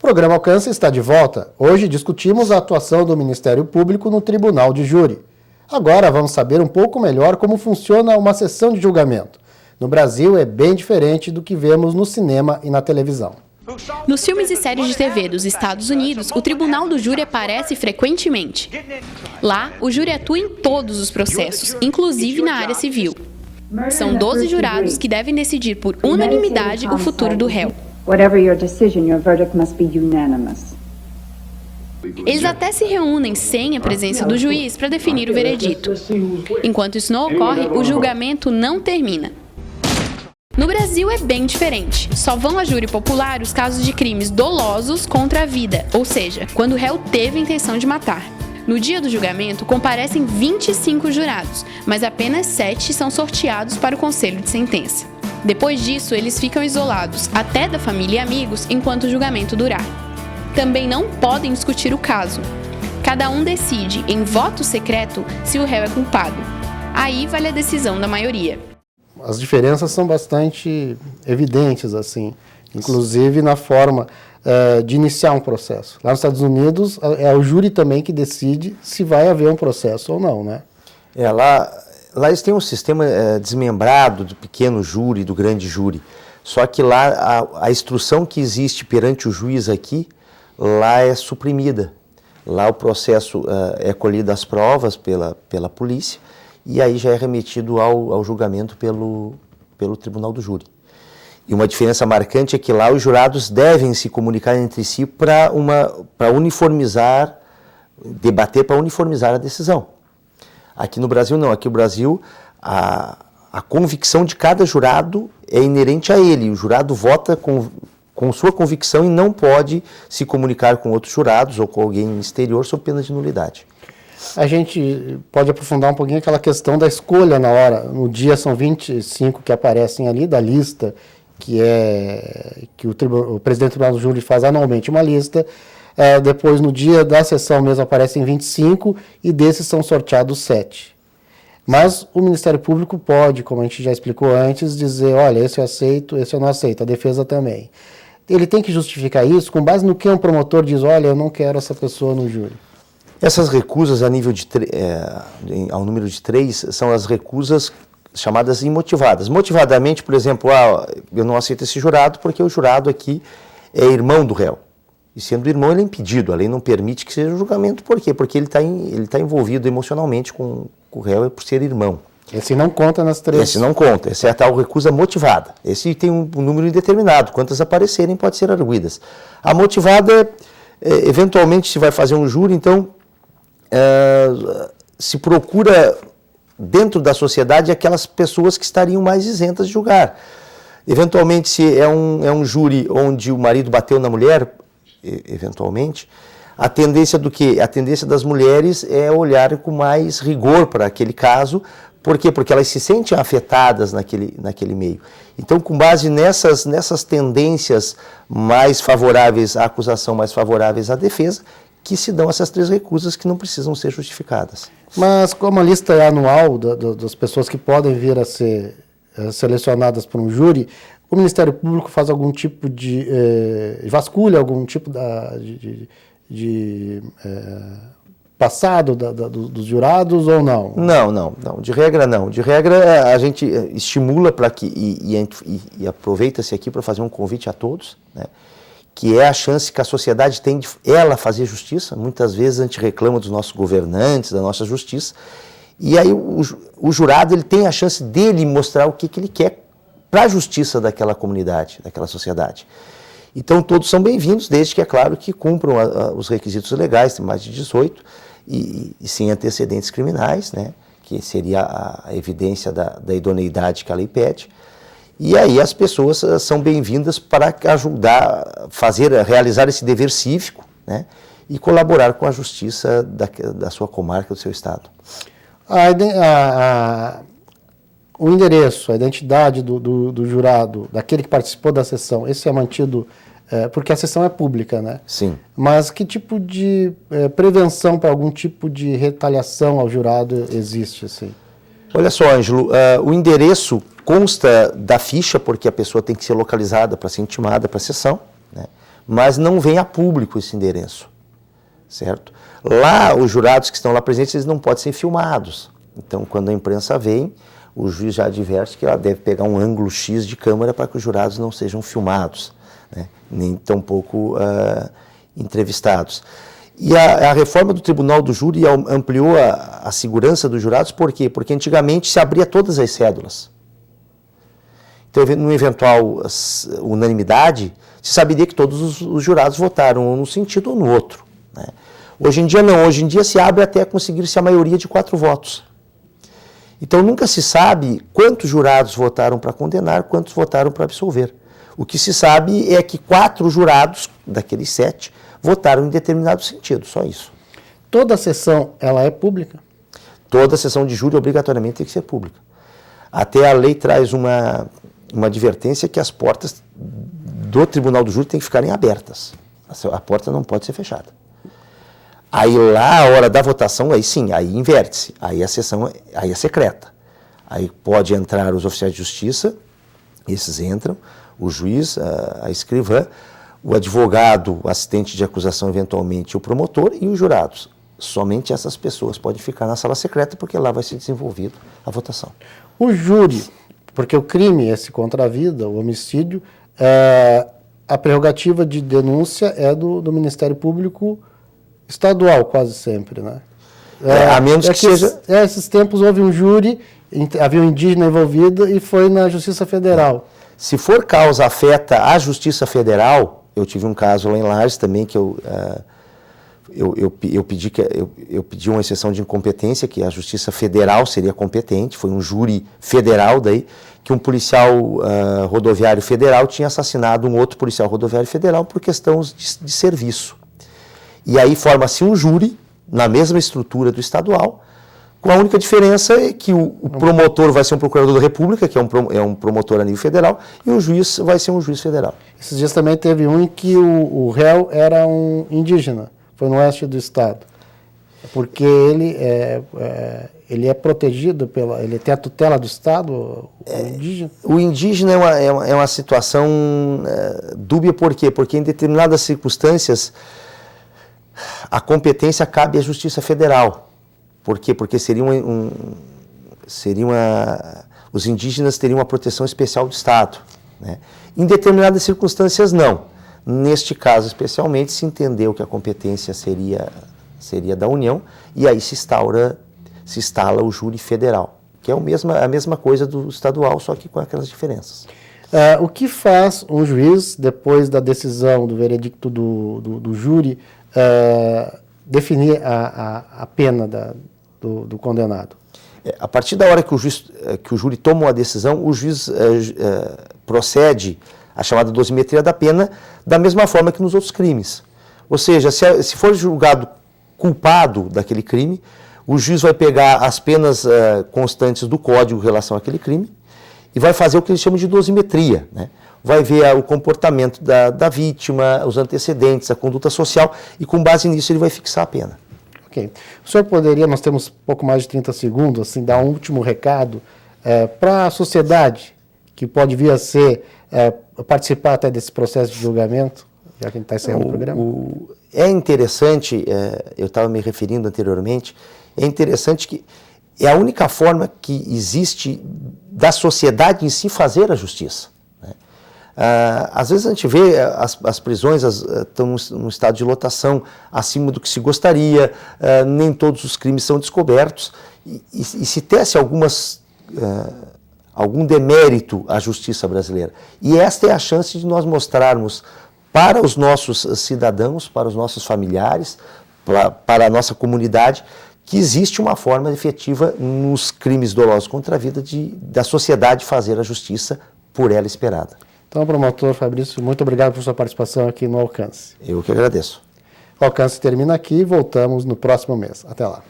Programa Alcance está de volta. Hoje discutimos a atuação do Ministério Público no Tribunal de Júri. Agora vamos saber um pouco melhor como funciona uma sessão de julgamento. No Brasil é bem diferente do que vemos no cinema e na televisão. Nos filmes e séries de TV dos Estados Unidos, o Tribunal do Júri aparece frequentemente. Lá, o júri atua em todos os processos, inclusive na área civil. São 12 jurados que devem decidir por unanimidade o futuro do réu. Eles até se reúnem sem a presença do juiz para definir o veredito. Enquanto isso não ocorre, o julgamento não termina. No Brasil é bem diferente. Só vão a júri popular os casos de crimes dolosos contra a vida, ou seja, quando o réu teve a intenção de matar. No dia do julgamento, comparecem 25 jurados, mas apenas 7 são sorteados para o conselho de sentença. Depois disso, eles ficam isolados, até da família e amigos, enquanto o julgamento durar. Também não podem discutir o caso. Cada um decide, em voto secreto, se o réu é culpado. Aí vale a decisão da maioria. As diferenças são bastante evidentes, assim, inclusive na forma de iniciar um processo. Lá nos Estados Unidos, é o júri também que decide se vai haver um processo ou não, né? Lá eles têm um sistema desmembrado do pequeno júri, do grande júri. Só que lá a instrução que existe perante o juiz aqui, lá é suprimida. Lá o processo é colhido as provas pela polícia e aí já é remetido ao julgamento pelo Tribunal do Júri. E uma diferença marcante é que lá os jurados devem se comunicar entre si para uniformizar, debater para uniformizar a decisão. Aqui no Brasil não, aqui no Brasil a convicção de cada jurado é inerente a ele. O jurado vota com sua convicção e não pode se comunicar com outros jurados ou com alguém exterior sob pena de nulidade. A gente pode aprofundar um pouquinho aquela questão da escolha na hora. No dia são 25 que aparecem ali da lista, que o presidente do Tribunal do Júri faz anualmente uma lista. Depois, no dia da sessão mesmo, aparecem 25 e desses são sorteados 7. Mas o Ministério Público pode, como a gente já explicou antes, dizer, olha, esse eu aceito, esse eu não aceito, a defesa também. Ele tem que justificar isso com base no que um promotor diz, olha, eu não quero essa pessoa no júri. Essas recusas a nível ao número de 3 são as recusas chamadas imotivadas. Motivadamente, por exemplo, eu não aceito esse jurado porque o jurado aqui é irmão do réu. E sendo irmão, ele é impedido, a lei não permite que seja um julgamento. Por quê? Porque ele tá envolvido emocionalmente com o réu por ser irmão. Esse não conta nas 3. Esse não conta, essa é a tal recusa motivada. Esse tem um número indeterminado, quantas aparecerem podem ser arguidas. A motivada, eventualmente se vai fazer um júri, então se procura dentro da sociedade aquelas pessoas que estariam mais isentas de julgar. Eventualmente, se é um júri onde o marido bateu na mulher, eventualmente, a tendência das mulheres é olhar com mais rigor para aquele caso. Por quê? Porque elas se sentem afetadas naquele meio. Então, com base nessas tendências mais favoráveis à acusação, mais favoráveis à defesa, que se dão essas 3 recusas que não precisam ser justificadas. Mas como a lista é anual das pessoas que podem vir a ser selecionadas por um júri, o Ministério Público faz algum tipo de vasculha, algum tipo de passado dos jurados ou não? Não. De regra, não. De regra, a gente estimula para que, e aproveita-se aqui para fazer um convite a todos, né, que é a chance que a sociedade tem de ela fazer justiça. Muitas vezes a gente reclama dos nossos governantes, da nossa justiça, e aí o jurado ele tem a chance dele mostrar o que ele quer para a justiça daquela comunidade, daquela sociedade. Então todos são bem-vindos, desde que é claro que cumpram os requisitos legais, tem mais de 18, e sem antecedentes criminais, né, que seria a evidência da idoneidade que a lei pede. E aí as pessoas são bem-vindas para ajudar, realizar esse dever cívico, né, e colaborar com a justiça da sua comarca, do seu estado. O endereço, a identidade do jurado, daquele que participou da sessão, esse é mantido, porque a sessão é pública, né? Sim. Mas que tipo de prevenção para algum tipo de retaliação ao jurado existe, assim? Olha só, Ângelo, o endereço consta da ficha, porque a pessoa tem que ser localizada para ser intimada para a sessão, né? mas não vem a público esse endereço, certo? Lá, os jurados que estão lá presentes, eles não podem ser filmados. Então, quando a imprensa vem, o juiz já adverte que ela deve pegar um ângulo X de câmera para que os jurados não sejam filmados, né? Nem tampouco entrevistados. E a reforma do Tribunal do Júri ampliou a segurança dos jurados, por quê? Porque antigamente se abria todas as cédulas. Então, numa eventual unanimidade, se saberia que todos os jurados votaram ou num sentido ou no outro, né? Hoje em dia não, hoje em dia se abre até conseguir-se a maioria de 4 votos. Então nunca se sabe quantos jurados votaram para condenar, quantos votaram para absolver. O que se sabe é que 4 jurados, daqueles 7, votaram em determinado sentido, só isso. Toda a sessão, ela é pública? Toda a sessão de júri obrigatoriamente tem que ser pública. Até a lei traz uma advertência que as portas do Tribunal do Júri têm que ficarem abertas. A porta não pode ser fechada. Aí lá, a hora da votação, aí sim, aí inverte-se. Aí a sessão aí é secreta. Aí pode entrar os oficiais de justiça, esses entram, o juiz, a escrivã, o advogado, o assistente de acusação, eventualmente o promotor e os jurados. Somente essas pessoas podem ficar na sala secreta, porque lá vai ser desenvolvida a votação. O júri, porque o crime, esse contra a vida, o homicídio, a prerrogativa de denúncia é do Ministério Público Estadual, quase sempre, né? A menos que seja... Esses tempos houve um júri, havia um indígena envolvido e foi na Justiça Federal. Se for causa afeta a Justiça Federal, eu tive um caso lá em Lages também que eu pedi uma exceção de incompetência, que a Justiça Federal seria competente, foi um júri federal daí, que um policial rodoviário federal tinha assassinado um outro policial rodoviário federal por questões de serviço. E aí forma-se um júri, na mesma estrutura do estadual, com a única diferença é que o promotor vai ser um procurador da República, que é um promotor a nível federal, e o juiz vai ser um juiz federal. Esses dias também teve um em que o réu era um indígena, foi no oeste do estado, porque ele é protegido, ele tem a tutela do estado, o indígena? O indígena é uma situação dúbia, por quê? Porque em determinadas circunstâncias a competência cabe à Justiça Federal. Por quê? Porque os indígenas teriam uma proteção especial do Estado, né? Em determinadas circunstâncias, não. Neste caso, especialmente, se entendeu que a competência seria da União, e aí se instala o júri federal, que é a mesma coisa do estadual, só que com aquelas diferenças. O que faz um juiz, depois da decisão do veredicto do júri, definir a pena do condenado? A partir da hora que o júri toma uma decisão, o juiz procede à chamada dosimetria da pena da mesma forma que nos outros crimes. Ou seja, se for julgado culpado daquele crime, o juiz vai pegar as penas constantes do Código em relação àquele crime e vai fazer o que eles chamam de dosimetria, né? Vai ver o comportamento da vítima, os antecedentes, a conduta social, e com base nisso ele vai fixar a pena. Ok. O senhor poderia, nós temos pouco mais de 30 segundos, assim, dar um último recado para a sociedade que pode vir a ser, participar até desse processo de julgamento, já que a gente está encerrando o programa? É interessante, eu estava me referindo anteriormente, é interessante que é a única forma que existe da sociedade em si fazer a justiça, né? Às vezes a gente vê as prisões estão num estado de lotação acima do que se gostaria, nem todos os crimes são descobertos, e se tece algum demérito à justiça brasileira. E esta é a chance de nós mostrarmos para os nossos cidadãos, para os nossos familiares, para a nossa comunidade, que existe uma forma efetiva nos crimes dolosos contra a vida da sociedade fazer a justiça por ela esperada. Então, promotor Fabrício, muito obrigado por sua participação aqui no Alcance. Eu que agradeço. O Alcance termina aqui e voltamos no próximo mês. Até lá.